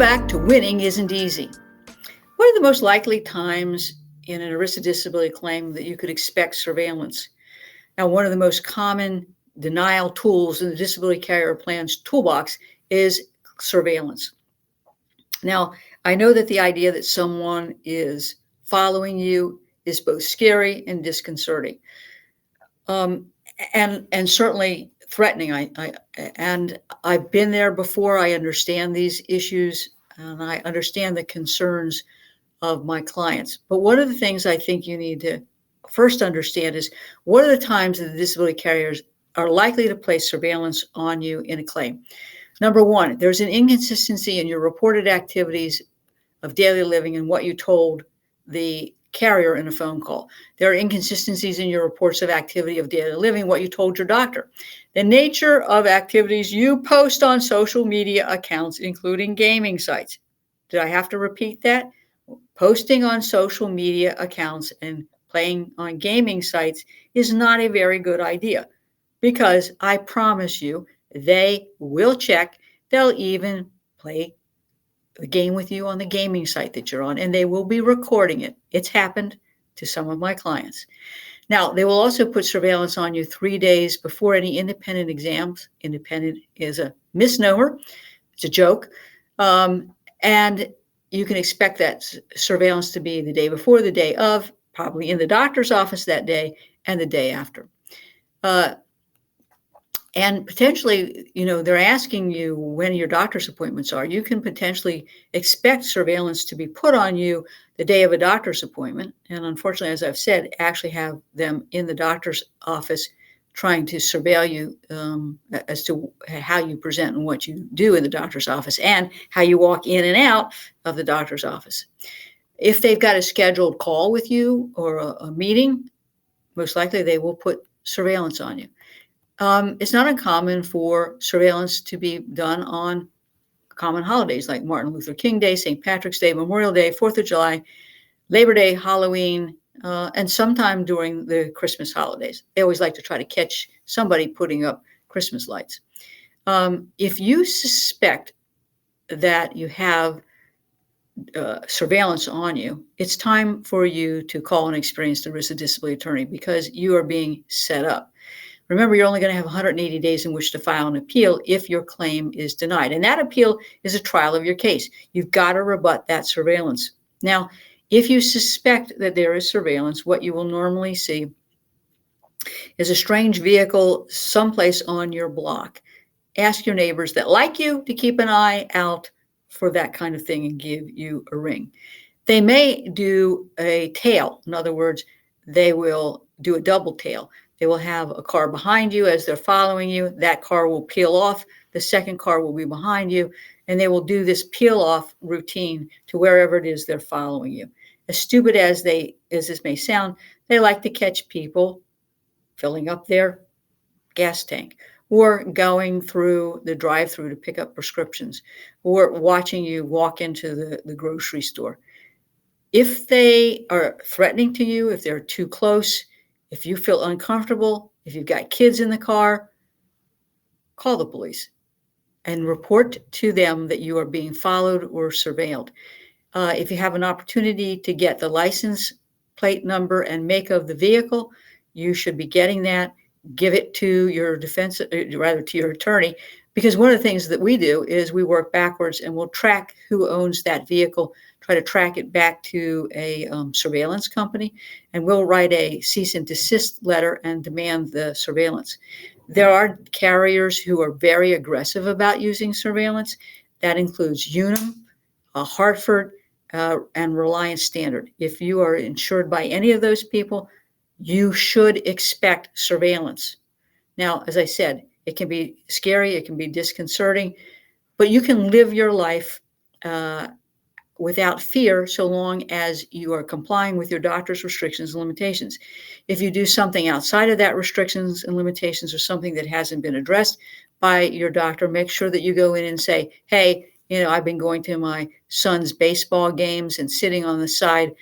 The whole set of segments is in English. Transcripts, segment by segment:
back to Winning Isn't Easy. What are the most likely times in an ERISA disability claim that you could expect surveillance? Now, one of the most common denial tools in the disability carrier plan's toolbox is surveillance. Now, I know that the idea that someone is following you is both scary and disconcerting, and certainly threatening. I've been there before. I understand these issues, and I understand the concerns of my clients. But one of the things I think you need to first understand is what are the times that the disability carriers are likely to place surveillance on you in a claim. Number one, there's an inconsistency in your reported activities of daily living and what you told the carrier in a phone call. There are inconsistencies in your reports of activity of daily living, what you told your doctor. The nature of activities you post on social media accounts, including gaming sites. Did I have to repeat that? Posting on social media accounts and playing on gaming sites is not a very good idea, because I promise you, they will check. They'll even play the game with you on the gaming site that you're on, and they will be recording it. It's happened to some of my clients. Now, they will also put surveillance on you 3 days before any independent exams. Independent is a misnomer. It's a joke. And you can expect that surveillance to be the day before, the day of, probably in the doctor's office that day, and the day after. And potentially, they're asking you when your doctor's appointments are. You can potentially expect surveillance to be put on you the day of a doctor's appointment. And unfortunately, as I've said, actually have them in the doctor's office trying to surveil you as to how you present and what you do in the doctor's office and how you walk in and out of the doctor's office. If they've got a scheduled call with you or a meeting, most likely they will put surveillance on you. It's not uncommon for surveillance to be done on common holidays like Martin Luther King Day, St. Patrick's Day, Memorial Day, 4th of July, Labor Day, Halloween, and sometime during the Christmas holidays. They always like to try to catch somebody putting up Christmas lights. If you suspect that you have surveillance on you, it's time for you to call an experienced ERISA disability attorney, because you are being set up. Remember, you're only going to have 180 days in which to file an appeal if your claim is denied. And that appeal is a trial of your case. You've got to rebut that surveillance. Now, if you suspect that there is surveillance, what you will normally see is a strange vehicle someplace on your block. Ask your neighbors that like you to keep an eye out for that kind of thing and give you a ring. They may do a tail. In other words, they will do a double tail. They will have a car behind you as they're following you. That car will peel off. The second car will be behind you, and they will do this peel off routine to wherever it is they're following you. As stupid as this may sound, they like to catch people filling up their gas tank, or going through the drive-through to pick up prescriptions, or watching you walk into the grocery store. If they are threatening to you, if they're too close, if you feel uncomfortable, if you've got kids in the car, call the police and report to them that you are being followed or surveilled. If you have an opportunity to get the license plate number and make of the vehicle, you should be getting that. Give it to your to your attorney, because one of the things that we do is we work backwards and we'll track who owns that vehicle, try to track it back to a surveillance company, and we'll write a cease and desist letter and demand the surveillance. There are carriers who are very aggressive about using surveillance. That includes Unum, Hartford, and Reliance Standard. If you are insured by any of those people, you should expect surveillance. Now, as I said, it can be scary, it can be disconcerting, but you can live your life without fear so long as you are complying with your doctor's restrictions and limitations. If you do something outside of that restrictions and limitations, or something that hasn't been addressed by your doctor, make sure that you go in and say, hey, I've been going to my son's baseball games and sitting on the side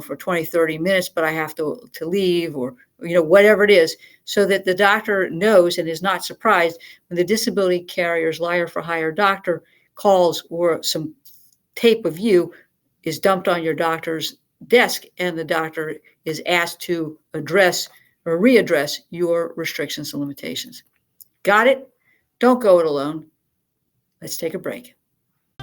for 20, 30 minutes, but I have to leave, or, whatever it is, so that the doctor knows and is not surprised when the disability carrier's liar for hire doctor calls, or some tape of you is dumped on your doctor's desk, and the doctor is asked to address or readdress your restrictions and limitations. Got it? Don't go it alone. Let's take a break.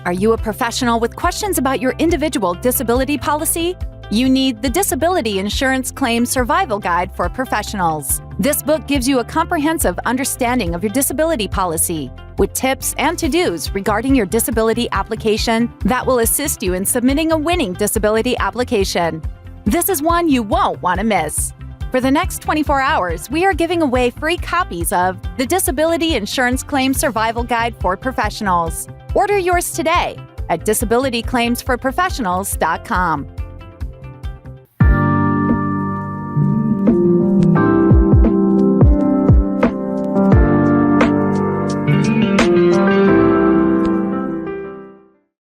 Are you a professional with questions about your individual disability policy? You need the Disability Insurance Claim Survival Guide for Professionals. This book gives you a comprehensive understanding of your disability policy, with tips and to-dos regarding your disability application that will assist you in submitting a winning disability application. This is one you won't want to miss. For the next 24 hours, we are giving away free copies of the Disability Insurance Claim Survival Guide for Professionals. Order yours today at disabilityclaimsforprofessionals.com.